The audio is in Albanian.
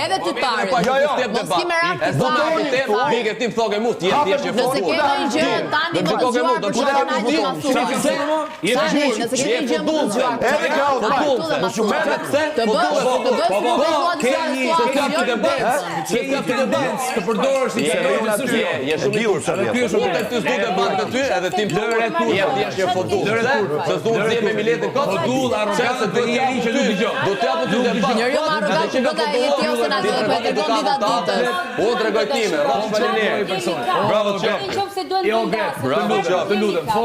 Edhe të parë. Mos ki me rakë të parë. Mike, ti më thoke mu, ti je që Nëse ke një gjë tani më të zgjuar për shkak të asaj nëse ke një gjë më të zgjuar. Edhe kraut, më shumë pse? Të bësh të përdorësh si je shumë i kurrë. Ti është vetë ty s'do të bën me ty, edhe ti lëre tu. Je thjesht një fotull. Se s'do të zgjeme miletin kot. Fotull arrogancë të njëri që nuk dëgjon. Do të japë ty debat. Njëri më arrogant që do të jetë ose na do të tregon dita ditës. U tregoj time, rrosh faleminderit. Bravo, çaf. Bravo, çaf. Të lutem,